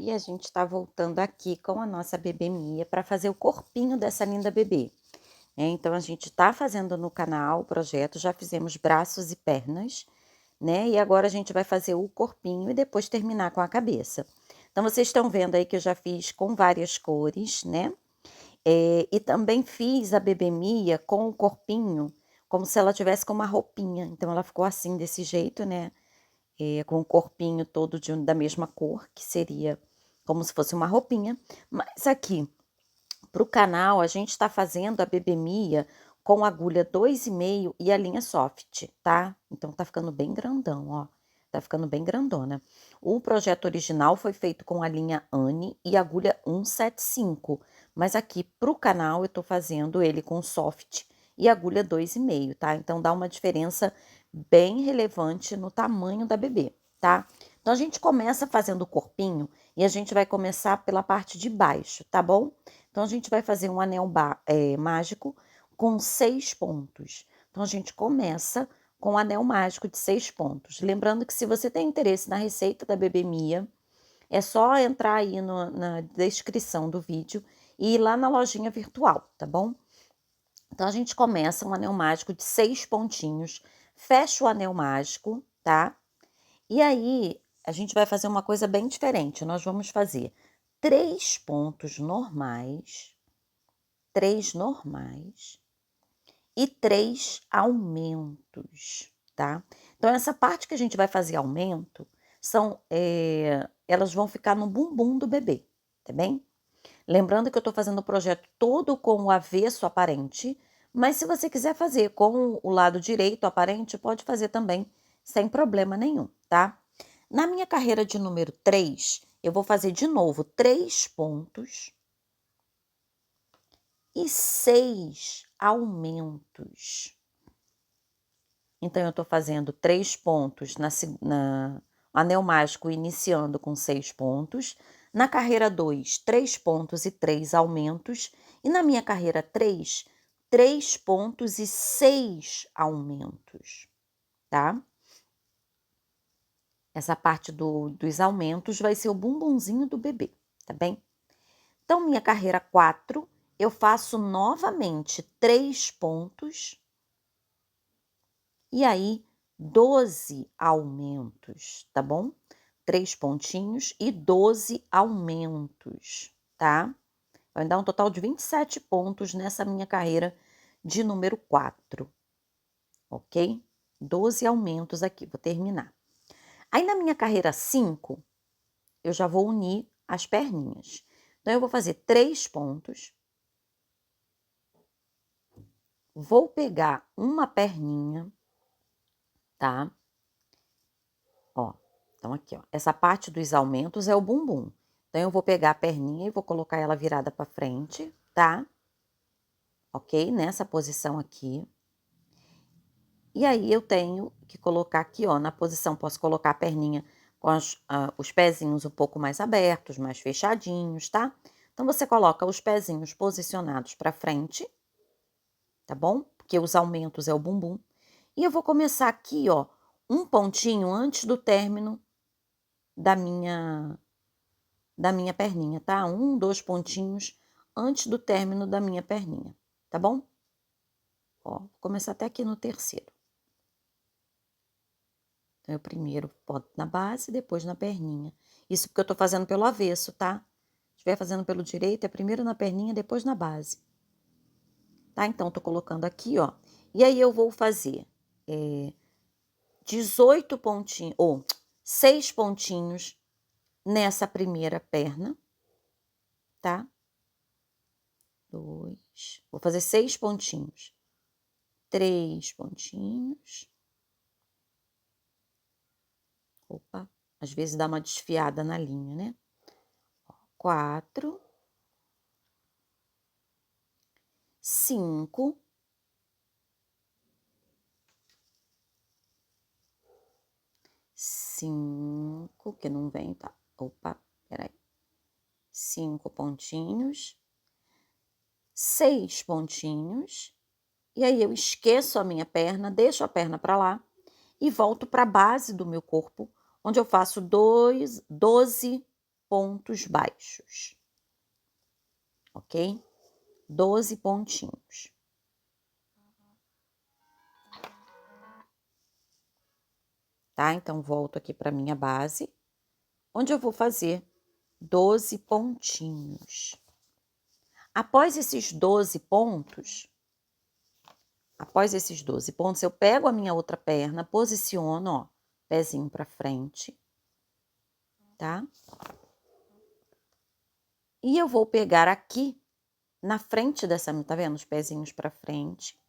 Oi, a gente está voltando aqui com a nossa bebê Mia para fazer o corpinho dessa linda bebê. Então a gente está fazendo no canal o projeto, já fizemos braços e pernas, né? E agora a gente vai fazer o corpinho e depois terminar com a cabeça. Então vocês estão vendo aí que eu já fiz com várias cores, né? E também fiz a bebê Mia com o corpinho, como se ela tivesse com uma roupinha. Então ela ficou assim, desse jeito, né? Com o corpinho todo da mesma cor, que seria como se fosse uma roupinha. Mas aqui, para o canal, a gente está fazendo a bebê Mia com agulha 2,5 e a linha soft, tá? Então tá ficando bem grandão, ó. Tá ficando bem grandona. O projeto original foi feito com a linha Anne e agulha 175, mas aqui pro canal eu tô fazendo ele com soft e agulha 2,5, tá? Então dá uma diferença bem relevante no tamanho da bebê, tá? Então a gente começa fazendo o corpinho e a gente vai começar pela parte de baixo, tá bom? Então a gente vai fazer um anel mágico com 6 pontos. Então a gente começa com o anel mágico de 6 pontos. Lembrando que se você tem interesse na receita da bebê Mia, é só entrar aí na descrição do vídeo e ir lá na lojinha virtual, tá bom? Então a gente começa um anel mágico de 6 pontinhos, fecha o anel mágico, tá? E aí a gente vai fazer uma coisa bem diferente. Nós vamos fazer 3 pontos normais, 3 normais e 3 aumentos, tá? Então essa parte que a gente vai fazer aumento elas vão ficar no bumbum do bebê, tá bem? Lembrando que eu tô fazendo o projeto todo com o avesso aparente, mas se você quiser fazer com o lado direito aparente, pode fazer também, sem problema nenhum, tá? Na minha carreira de número 3, eu vou fazer de novo 3 pontos e 6 aumentos. Então eu tô fazendo 3 pontos na anel mágico iniciando com 6 pontos, na carreira 2, 3 pontos e 3 aumentos, e na minha carreira 3, 3 pontos e 6 aumentos, tá? Essa parte dos aumentos vai ser o bumbumzinho do bebê, tá bem? Então, minha carreira 4, eu faço novamente 3 pontos e aí 12 aumentos, tá bom? 3 pontinhos e 12 aumentos, tá? Vai dar um total de 27 pontos nessa minha carreira de número 4, ok? 12 aumentos aqui, vou terminar. Aí na minha carreira 5, eu já vou unir as perninhas. Então, eu vou fazer 3 pontos. Vou pegar uma perninha, tá? Ó, então aqui, ó. Essa parte dos aumentos é o bumbum. Então, eu vou pegar a perninha e vou colocar ela virada pra frente, tá? Ok? Nessa posição aqui. E aí, eu tenho que colocar aqui, ó, na posição, posso colocar a perninha com os pezinhos um pouco mais abertos, mais fechadinhos, tá? Então, você coloca os pezinhos posicionados pra frente, tá bom? Porque os aumentos é o bumbum. E eu vou começar aqui, ó, um pontinho antes do término da minha perninha, tá? 1, 2 pontinhos antes do término da minha perninha, tá bom? Ó, vou começar até aqui no terceiro. Então, eu primeiro boto na base, depois na perninha. Isso porque eu tô fazendo pelo avesso, tá? Se estiver fazendo pelo direito, é primeiro na perninha, depois na base. Tá? Então, tô colocando aqui, ó. E aí, eu vou fazer 18 pontinhos, ou 6 pontinhos nessa primeira perna, tá? 2, vou fazer 6 pontinhos. 3 pontinhos. Opa, às vezes dá uma desfiada na linha, né? 4, 5, 5, que não vem, tá? Opa, peraí. 5 pontinhos, 6 pontinhos, e aí eu esqueço a minha perna, deixo a perna para lá e volto para a base do meu corpo, onde eu faço 12 pontos baixos, ok? 12 pontinhos. Tá? Então, volto aqui para minha base, onde eu vou fazer 12 pontinhos. Após esses 12 pontos, eu pego a minha outra perna, posiciono, ó, pezinho para frente, tá? E eu vou pegar aqui, na frente dessa, tá vendo? Os pezinhos para frente.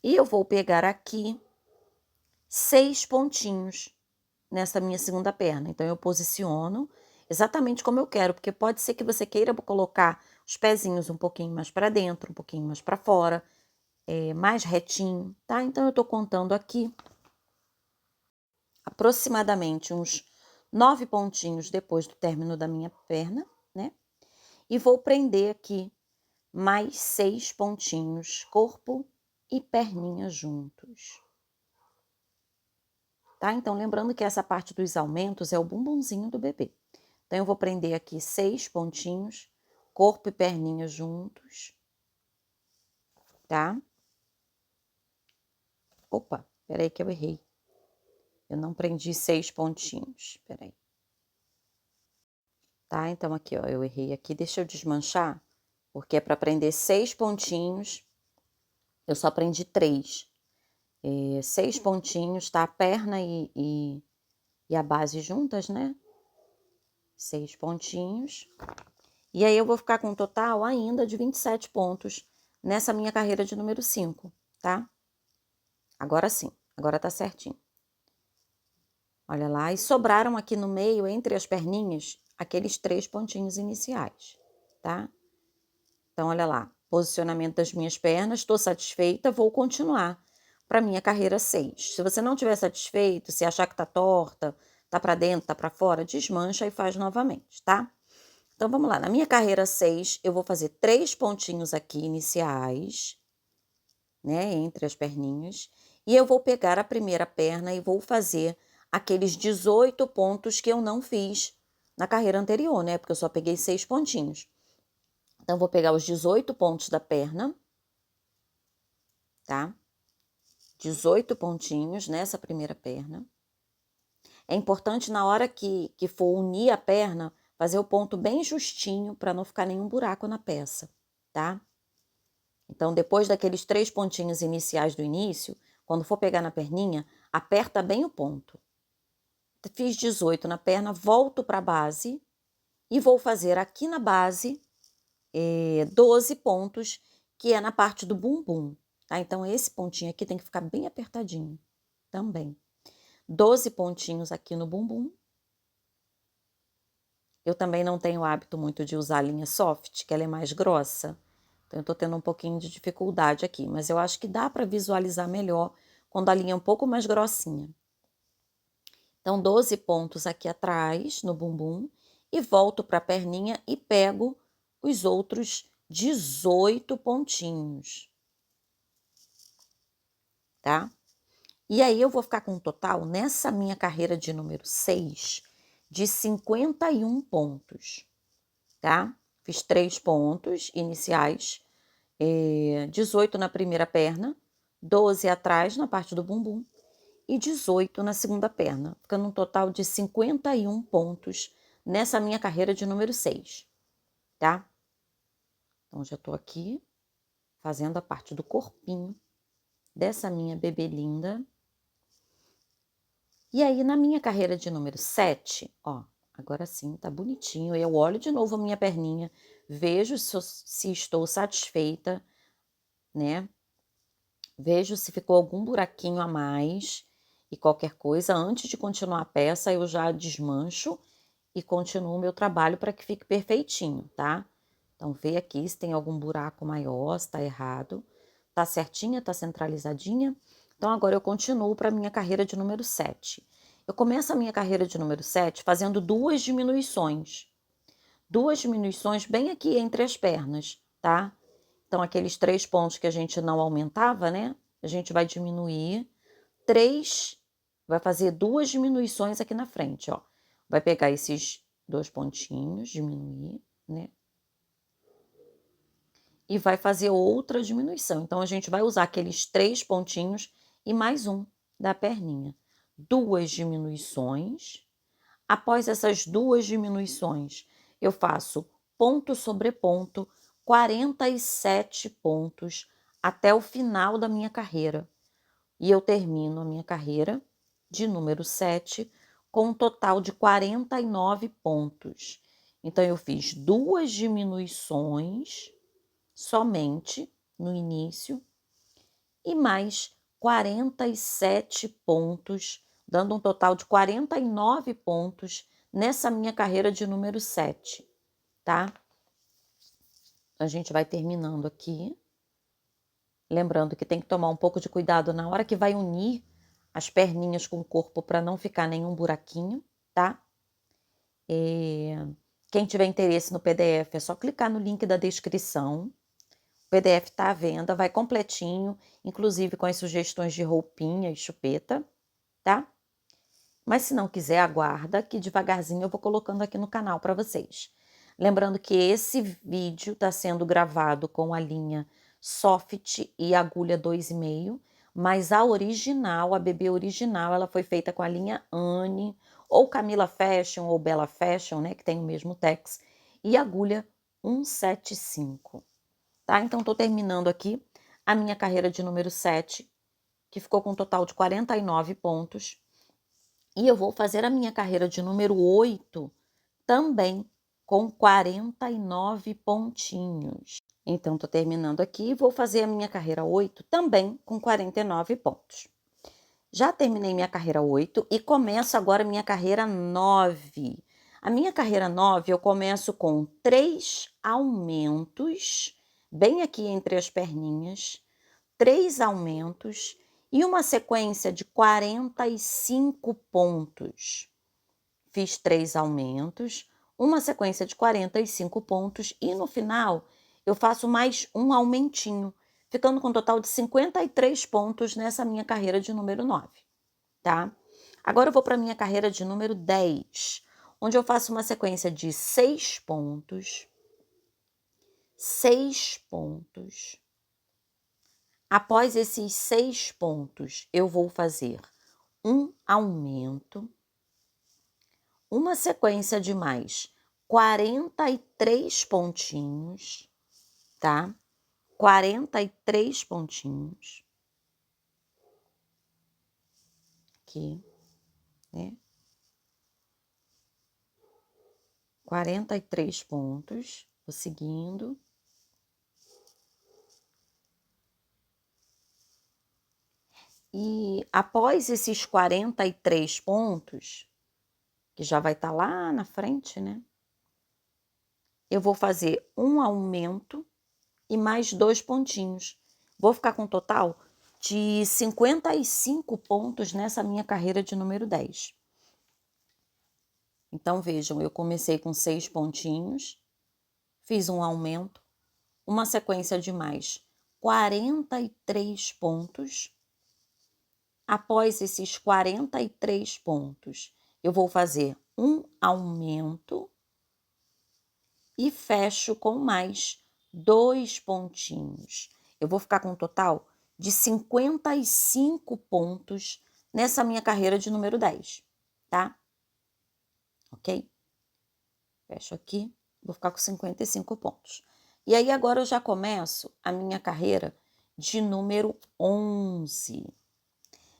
E eu vou pegar aqui 6 pontinhos nessa minha segunda perna. Então, eu posiciono exatamente como eu quero, porque pode ser que você queira colocar os pezinhos um pouquinho mais para dentro, um pouquinho mais para fora, mais retinho, tá? Então, eu tô contando aqui aproximadamente uns 9 pontinhos depois do término da minha perna, né? E vou prender aqui mais 6 pontinhos, corpo e perninha juntos. Tá? Então, lembrando que essa parte dos aumentos é o bumbumzinho do bebê. Então, eu vou prender aqui 6 pontinhos, corpo e perninha juntos, tá? Opa, peraí que eu errei. Eu não prendi 6 pontinhos, peraí. Tá? Então, aqui, ó, eu errei aqui. Deixa eu desmanchar, porque é para prender 6 pontinhos, eu só prendi 3. 6 pontinhos, tá? A perna e a base juntas, né? 6 pontinhos. E aí, eu vou ficar com um total ainda de 27 pontos nessa minha carreira de número 5, tá? Agora sim, agora tá certinho. Olha lá, e sobraram aqui no meio, entre as perninhas, aqueles 3 pontinhos iniciais, tá? Então, olha lá, posicionamento das minhas pernas, estou satisfeita, vou continuar para minha carreira 6. Se você não estiver satisfeito, se achar que tá torta, tá para dentro, tá para fora, desmancha e faz novamente, tá? Então, vamos lá. Na minha carreira 6, eu vou fazer 3 pontinhos aqui iniciais, né, entre as perninhas, e eu vou pegar a primeira perna e vou fazer aqueles 18 pontos que eu não fiz na carreira anterior, né, porque eu só peguei 6 pontinhos. Então, vou pegar os 18 pontos da perna, tá? 18 pontinhos nessa primeira perna. É importante na hora que for unir a perna, fazer o ponto bem justinho para não ficar nenhum buraco na peça, tá? Então, depois daqueles 3 pontinhos iniciais do início, quando for pegar na perninha, aperta bem o ponto. Fiz 18 na perna, volto para a base e vou fazer aqui na base 12 pontos, que é na parte do bumbum, tá? Então, esse pontinho aqui tem que ficar bem apertadinho também. 12 pontinhos aqui no bumbum. Eu também não tenho hábito muito de usar a linha soft, que ela é mais grossa. Então, eu tô tendo um pouquinho de dificuldade aqui, mas eu acho que dá para visualizar melhor quando a linha é um pouco mais grossinha. Então, 12 pontos aqui atrás, no bumbum, e volto para a perninha e pego os outros 18 pontinhos, tá? E aí, eu vou ficar com um total, nessa minha carreira de número 6, de 51 pontos, tá? Fiz 3 pontos iniciais, 18 na primeira perna, 12 atrás na parte do bumbum e 18 na segunda perna, ficando um total de 51 pontos nessa minha carreira de número 6, tá? Então, já tô aqui fazendo a parte do corpinho dessa minha bebê linda. E aí, na minha carreira de número 7, ó, agora sim, tá bonitinho. Eu olho de novo a minha perninha, vejo se estou satisfeita, né? Vejo se ficou algum buraquinho a mais e qualquer coisa. Antes de continuar a peça, eu já desmancho e continuo o meu trabalho para que fique perfeitinho, tá? Então, vê aqui se tem algum buraco maior, se tá errado. Tá certinha, tá centralizadinha. Então, agora eu continuo para minha carreira de número 7. Eu começo a minha carreira de número 7 fazendo 2 diminuições. 2 diminuições bem aqui entre as pernas, tá? Então, aqueles 3 pontos que a gente não aumentava, né? A gente vai diminuir 3, vai fazer 2 diminuições aqui na frente, ó. Vai pegar esses 2 pontinhos, diminuir, né? E vai fazer outra diminuição. Então, a gente vai usar aqueles 3 pontinhos e mais um da perninha. 2 diminuições. Após essas 2 diminuições, eu faço ponto sobre ponto, 47 pontos até o final da minha carreira. E eu termino a minha carreira de número 7 com um total de 49 pontos. Então, eu fiz 2 diminuições somente no início e mais 47 pontos, dando um total de 49 pontos nessa minha carreira de número 7, tá? A gente vai terminando aqui. Lembrando que tem que tomar um pouco de cuidado na hora que vai unir as perninhas com o corpo para não ficar nenhum buraquinho, tá? Quem tiver interesse no PDF é só clicar no link da descrição. O PDF está à venda, vai completinho, inclusive com as sugestões de roupinha e chupeta, tá? Mas se não quiser, aguarda que devagarzinho eu vou colocando aqui no canal para vocês. Lembrando que esse vídeo está sendo gravado com a linha Soft e agulha 2,5, mas a original, a bebê original, ela foi feita com a linha Anne, ou Camila Fashion, ou Bella Fashion, né, que tem o mesmo tex, e agulha 175. Tá? Então, estou terminando aqui a minha carreira de número 7, que ficou com um total de 49 pontos. E eu vou fazer a minha carreira de número 8 também com 49 pontinhos. Então, estou terminando aqui e vou fazer a minha carreira 8 também com 49 pontos. Já terminei minha carreira 8 e começo agora minha carreira 9. A minha carreira 9 eu começo com 3 aumentos, bem aqui entre as perninhas, 3 aumentos e uma sequência de 45 pontos. Fiz 3 aumentos, uma sequência de 45 pontos e no final eu faço mais um aumentinho, ficando com um total de 53 pontos nessa minha carreira de número 9, tá? Agora eu vou para a minha carreira de número 10, onde eu faço uma sequência de 6 pontos, 6 pontos. Após esses 6 pontos, eu vou fazer um aumento, uma sequência de mais 43 pontinhos, tá? 43 pontinhos. Aqui, né? 43 pontos, vou seguindo. E após esses 43 pontos, que já vai estar lá na frente, né? Eu vou fazer um aumento e mais 2 pontinhos. Vou ficar com um total de 55 pontos nessa minha carreira de número 10. Então, vejam, eu comecei com 6 pontinhos, fiz um aumento, uma sequência de mais 43 pontos. Após esses 43 pontos, eu vou fazer um aumento e fecho com mais 2 pontinhos. Eu vou ficar com um total de 55 pontos nessa minha carreira de número 10, tá? Ok? Fecho aqui, vou ficar com 55 pontos. E aí, agora eu já começo a minha carreira de número 11.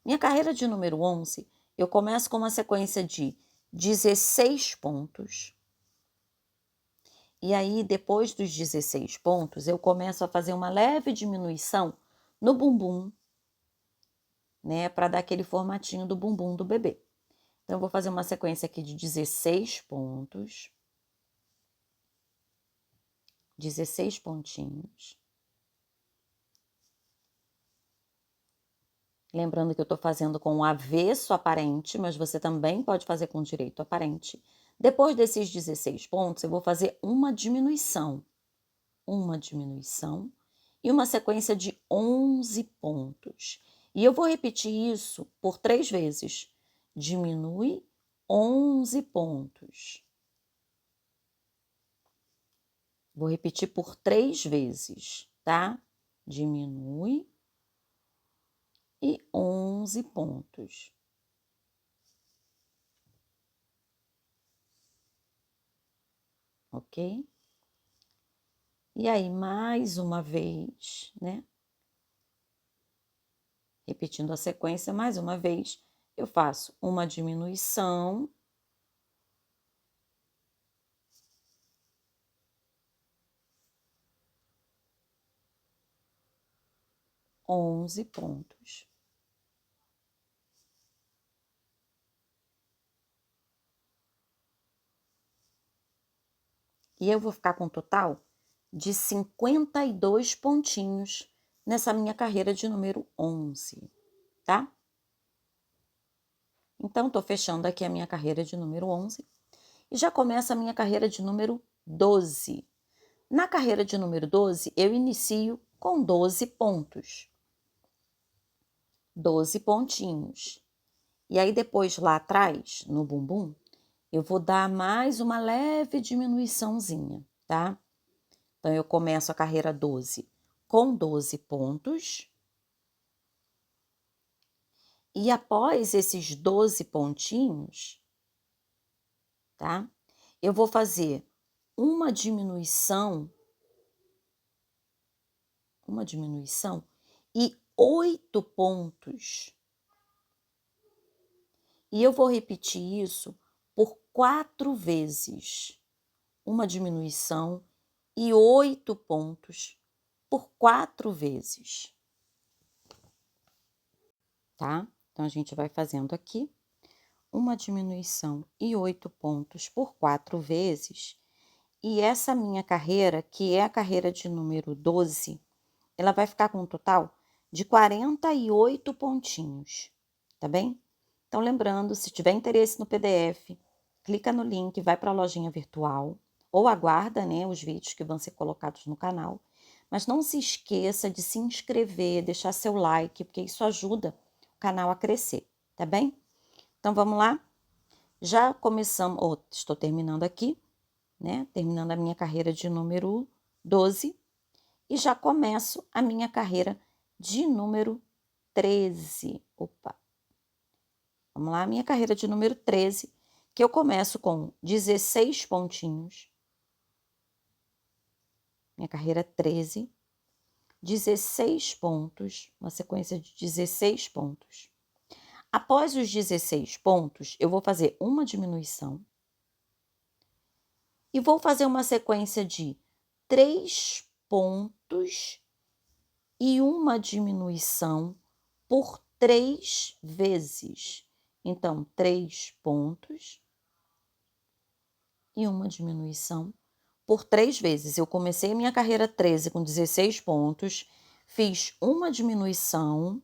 Minha carreira de número 11, eu começo com uma sequência de 16 pontos. E aí, depois dos 16 pontos, eu começo a fazer uma leve diminuição no bumbum, né? Para dar aquele formatinho do bumbum do bebê. Então, eu vou fazer uma sequência aqui de 16 pontos. 16 pontinhos. Lembrando que eu estou fazendo com o avesso aparente, mas você também pode fazer com direito aparente. Depois desses 16 pontos, eu vou fazer uma diminuição. Uma diminuição e uma sequência de 11 pontos. E eu vou repetir isso por 3 vezes. Diminui 11 pontos. Vou repetir por 3 vezes, tá? Diminui e 11 pontos. Ok? E aí, mais uma vez, né? Repetindo a sequência, mais uma vez, eu faço uma diminuição. Onze pontos. E eu vou ficar com um total de 52 pontinhos nessa minha carreira de número 11, tá? Então, tô fechando aqui a minha carreira de número 11 e já começa a minha carreira de número 12. Na carreira de número 12, eu inicio com 12 pontos. 12 pontinhos. E aí, depois, lá atrás, no bumbum, eu vou dar mais uma leve diminuiçãozinha, tá? Então, eu começo a carreira 12 com 12 pontos. E após esses 12 pontinhos, tá? Eu vou fazer uma diminuição e 8 pontos. E eu vou repetir isso por 4 vezes. Uma diminuição e 8 pontos por 4 vezes. Tá? Então, a gente vai fazendo aqui uma diminuição e 8 pontos por 4 vezes. E essa minha carreira, que é a carreira de número 12, ela vai ficar com um total de 48 pontinhos, tá bem? Então, lembrando, se tiver interesse no PDF, clica no link, vai para a lojinha virtual, ou aguarda, né, os vídeos que vão ser colocados no canal. Mas não se esqueça de se inscrever, deixar seu like, porque isso ajuda o canal a crescer, tá bem? Então, vamos lá? Já começamos, estou terminando aqui, né? Terminando a minha carreira de número 12 e já começo a minha carreira de número 13. Opa! Vamos lá, minha carreira de número 13, que eu começo com 16 pontinhos. Minha carreira 13, 16 pontos, uma sequência de 16 pontos. Após os 16 pontos, eu vou fazer uma diminuição e vou fazer uma sequência de 3 pontos e uma diminuição por 3 vezes. Então, 3 pontos e uma diminuição por 3 vezes. Eu comecei a minha carreira 13 com 16 pontos, fiz uma diminuição,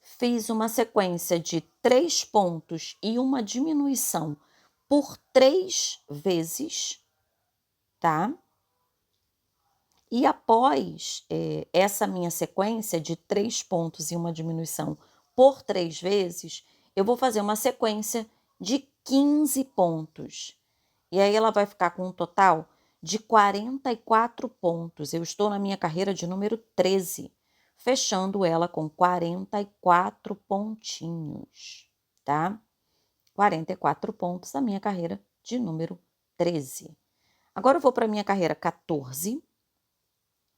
fiz uma sequência de 3 pontos e uma diminuição por 3 vezes, tá? E após essa minha sequência de 3 pontos e uma diminuição por 3 vezes, eu vou fazer uma sequência de 15 pontos. E aí ela vai ficar com um total de 44 pontos. Eu estou na minha carreira de número 13, fechando ela com 44 pontinhos, tá? 44 pontos da minha carreira de número 13. Agora eu vou para a minha carreira 14.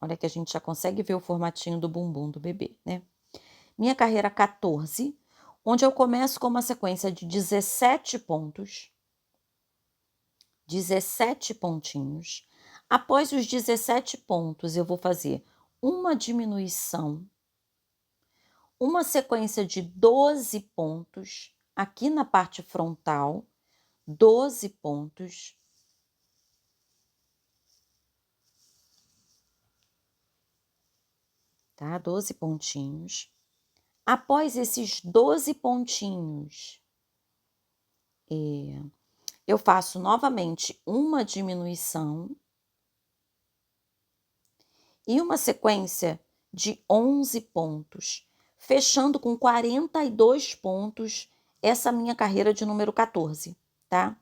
Olha que a gente já consegue ver o formatinho do bumbum do bebê, né? Minha carreira 14, onde eu começo com uma sequência de 17 pontos. 17 pontinhos. Após os 17 pontos, eu vou fazer uma diminuição, uma sequência de 12 pontos aqui na parte frontal, 12 pontos. Tá? 12 pontinhos. Após esses 12 pontinhos, eu faço novamente uma diminuição e uma sequência de 11 pontos, fechando com 42 pontos essa minha carreira de número 14, tá?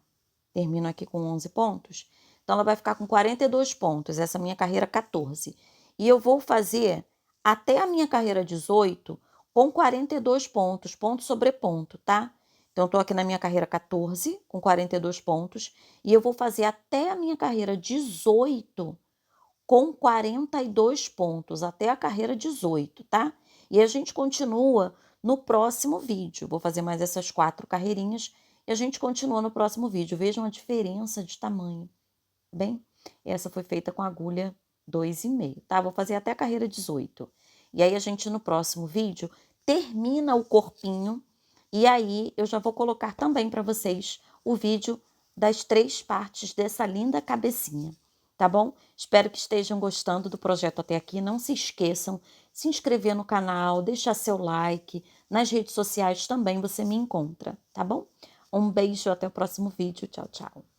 Termino aqui com 11 pontos, Então, ela vai ficar com 42 pontos, essa minha carreira 14. E eu vou fazer até a minha carreira 18 com 42 pontos, ponto sobre ponto, tá? Então, eu tô aqui na minha carreira 14, com 42 pontos, e eu vou fazer até a minha carreira 18 com 42 pontos, até a carreira 18, tá? E a gente continua no próximo vídeo. Vou fazer mais essas 4 carreirinhas e a gente continua no próximo vídeo. Vejam a diferença de tamanho, tá bem? Essa foi feita com agulha 2,5, tá? Vou fazer até a carreira 18. E aí a gente no próximo vídeo termina o corpinho e aí eu já vou colocar também para vocês o vídeo das 3 partes dessa linda cabecinha, tá bom? Espero que estejam gostando do projeto até aqui. Não se esqueçam de se inscrever no canal, deixar seu like. Nas redes sociais também você me encontra, tá bom? Um beijo, até o próximo vídeo. Tchau, tchau.